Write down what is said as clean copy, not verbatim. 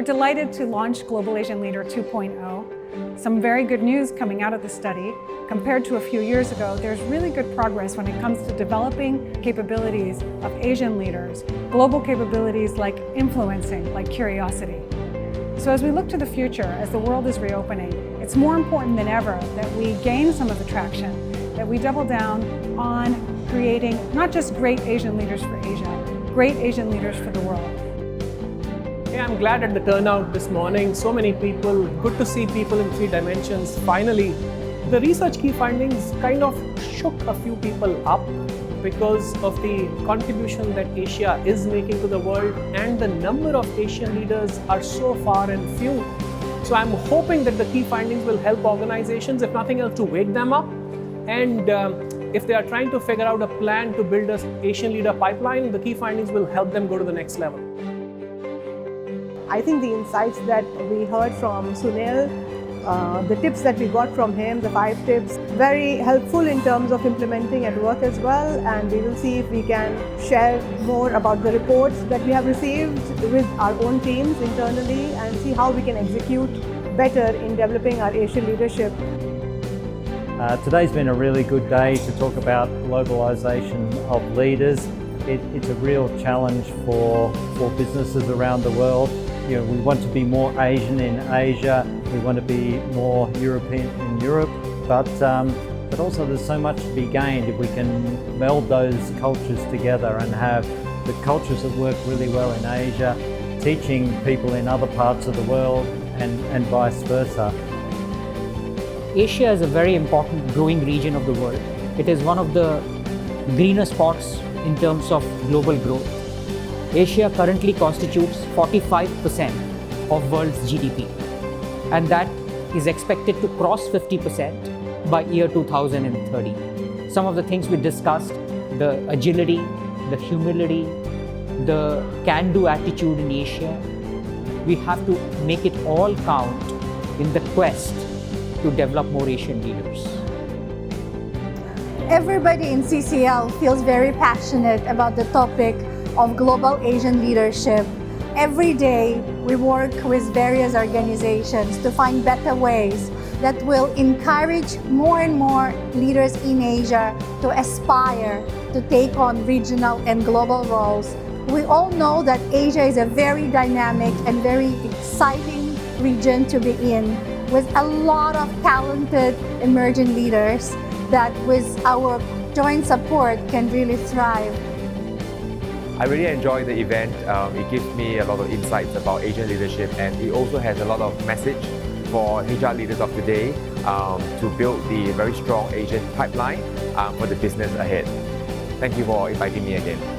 delighted to launch Global Asian Leader 2.0. Some very good news coming out of the study. Compared to a few years ago, there's really good progress when it comes to developing capabilities of Asian leaders, global capabilities like influencing, like curiosity. So as we look to the future, as the world is reopening, it's more important than ever that we gain some of the traction, that we double down on creating not just great Asian leaders for Asia, great Asian leaders for the world. Yeah, I'm glad at the turnout this morning. So many people, good to see people in 3 dimensions. Finally, the research key findings kind of shook a few people up because of the contribution that Asia is making to the world, and the number of Asian leaders are so far and few. So I'm hoping that the key findings will help organizations, if nothing else, to wake them up. And if they are trying to figure out a plan to build an Asian leader pipeline, the key findings will help them go to the next level. I think the insights that we heard from Sunil, the tips that we got from him, the 5 tips, very helpful in terms of implementing at work as well. And we will see if we can share more about the reports that we have received with our own teams internally and see how we can execute better in developing our Asian leadership. Today's been a really good day to talk about globalization of leaders. It's a real challenge for businesses around the world. You know, we want to be more Asian in Asia, we want to be more European in Europe, but also there's so much to be gained if we can meld those cultures together and have the cultures that work really well in Asia, teaching people in other parts of the world and vice versa. Asia is a very important growing region of the world. It is one of the greener spots in terms of global growth. Asia currently constitutes 45% of world's GDP, and that is expected to cross 50% by year 2030. Some of the things we discussed, the agility, the humility, the can-do attitude in Asia, we have to make it all count in the quest to develop more Asian leaders. Everybody in CCL feels very passionate about the topic of global Asian leadership. Every day, we work with various organizations to find better ways that will encourage more and more leaders in Asia to aspire to take on regional and global roles. We all know that Asia is a very dynamic and very exciting region to be in, with a lot of talented emerging leaders that with our joint support can really thrive. I really enjoy the event. It gives me a lot of insights about Asian leadership, and it also has a lot of message for HR leaders of today to build the very strong Asian pipeline for the business ahead. Thank you for inviting me again.